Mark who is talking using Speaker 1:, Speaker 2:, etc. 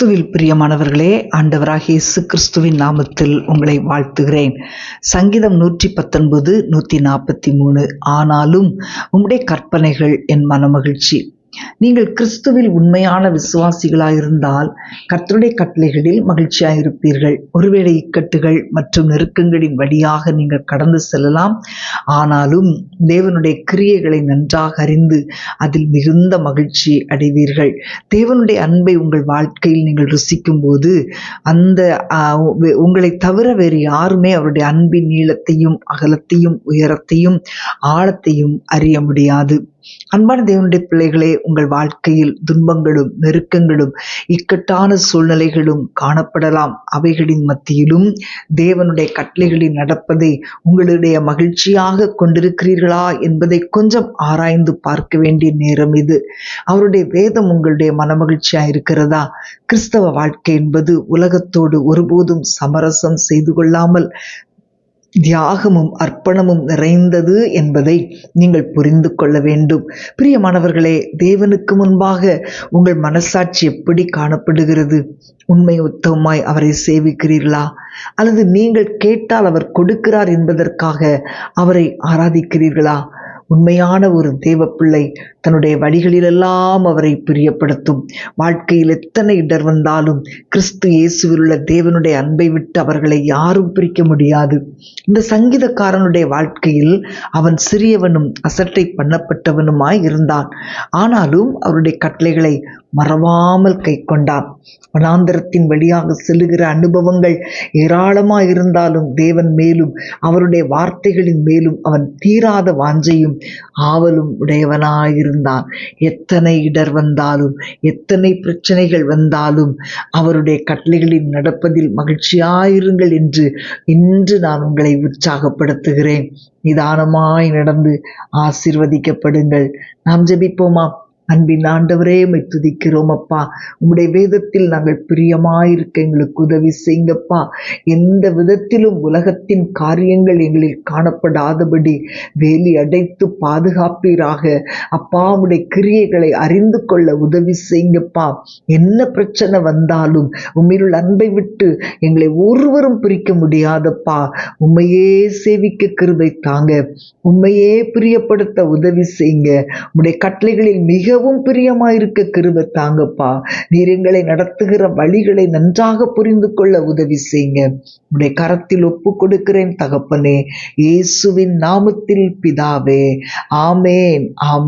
Speaker 1: கிறிஸ்துவில் பிரியமானவர்களே, ஆண்டவராகிய இயேசு கிறிஸ்துவின் நாமத்தில் உங்களை வாழ்த்துகிறேன். சங்கீதம் 119 143. ஆனாலும் உம்முடைய கற்பனைகள் என் மனமகிழ்ச்சி. நீங்கள் கிறிஸ்துவில் உண்மையான விசுவாசிகளாயிருந்தால் கர்த்தருடைய கட்டளைகளில் மகிழ்ச்சியாயிருப்பீர்கள். ஒருவேளை இக்கட்டுகள் மற்றும் நெருக்கங்களின் வழியாக நீங்கள் கடந்து செல்லலாம். ஆனாலும் தேவனுடைய கிரியைகளை நன்றாக அறிந்து அதில் மிகுந்த மகிழ்ச்சி அடைவீர்கள். தேவனுடைய அன்பை உங்கள் வாழ்க்கையில் நீங்கள் ருசிக்கும் போது அந்த உங்களை தவிர வேறு யாருமே அவருடைய அன்பின் நீளத்தையும் அகலத்தையும் உயரத்தையும் ஆழத்தையும் அறிய முடியாது. அன்பான தேவனுடைய பிள்ளைகளே, உங்கள் வாழ்க்கையில் துன்பங்களும் நெருக்கங்களும் இக்கட்டான சூழ்நிலைகளும் காணப்படலாம். அவைகளின் மத்தியிலும் தேவனுடைய கட்டளைகளில் நடப்பதை உங்களுடைய மகிழ்ச்சியாக கொண்டிருக்கிறீர்களா என்பதை கொஞ்சம் ஆராய்ந்து பார்க்க வேண்டிய நேரம் இது. அவருடைய வேதம் உங்களுடைய மனமகிழ்ச்சியாக இருக்கிறதா? கிறிஸ்தவ வாழ்க்கை என்பது உலகத்தோடு ஒருபோதும் சமரசம் செய்து கொள்ளாமல் தியாகமும் அர்ப்பணமும் நிறைந்தது என்பதை நீங்கள் புரிந்து கொள்ள வேண்டும். பிரியமானவர்களே, தேவனுக்கு முன்பாக உங்கள் மனசாட்சி எப்படி காணப்படுகிறது? உண்மை உத்தமமாய் அவரை சேவிக்கிறீர்களா? அல்லது நீங்கள் கேட்டால் அவர் கொடுக்கிறார் என்பதற்காக அவரை ஆராதிக்கிறீர்களா? உண்மையான ஒரு தேவ பிள்ளை தன்னுடைய வழிகளிலெல்லாம் அவரை பிரியப்படுத்தும். வாழ்க்கையில் எத்தனை இடர் வந்தாலும் கிறிஸ்து இயேசுவில் உள்ள தேவனுடைய அன்பை விட்டு அவர்களை யாரும் பிரிக்க முடியாது. இந்த சங்கீதக்காரனுடைய வாழ்க்கையில் அவன் சிறியவனும் அசட்டை பண்ணப்பட்டவனுமாய் இருந்தான். ஆனாலும் அவருடைய கட்டளைகளை மறவாமல் கை கொண்டான். வனாந்தரத்தின் வழியாக செல்லுகிற அனுபவங்கள் ஏராளமாக இருந்தாலும் தேவன் மேலும் அவருடைய வார்த்தைகளின் மேலும் அவன் தீராத வாஞ்சையும் ஆவலும் உடையவனாயிருந்தான். எத்தனை இடர் வந்தாலும் எத்தனை பிரச்சனைகள் வந்தாலும் அவருடைய கட்டளைகளில் நடப்பதில் மகிழ்ச்சியாயிருங்கள் என்று இன்று நான் உங்களை உற்சாகப்படுத்துகிறேன். நிதானமாய் நடந்து ஆசீர்வதிக்கப்படுங்கள். நாம் ஜெபிப்போமா? அன்பின் ஆண்டவரே, உம்மை துதிக்கிறோம் அப்பா. உம்முடைய வேதத்தில் நாங்கள் பிரியமாயிருக்க எங்களுக்கு உதவி செய்யுங்கப்பா. எந்த விதத்திலும் உலகத்தின் காரியங்கள் எங்களில் காணப்படாதபடி வேலி அடைத்து பாதுகாப்பீராக. அப்பா, உம்முடைய கிரியைகளை அறிந்து கொள்ள உதவி செய்யுங்கப்பா. என்ன பிரச்சனை வந்தாலும் உம்மில் அன்பை விட்டு எங்களை ஒருவரும் பிரிக்க முடியாதப்பா. உம்மையே சேவிக்க கிருபை தாங்க. உம்மையே பிரியப்படுத்த உதவி செய்யுங்க. உம்முடைய கட்டளைகளில் மிகவும் பிரியமாயிருக்க கிருபை தாங்கப்பா. நீர் எங்களை நடத்துகிற வழிகளை நன்றாக புரிந்து கொள்ள உதவி செய்யுங்க. உம்முடைய கரத்தில் ஒப்பு கொடுக்கிறேன் தகப்பனே, இயேசுவின் நாமத்தில் பிதாவே. ஆமேன்.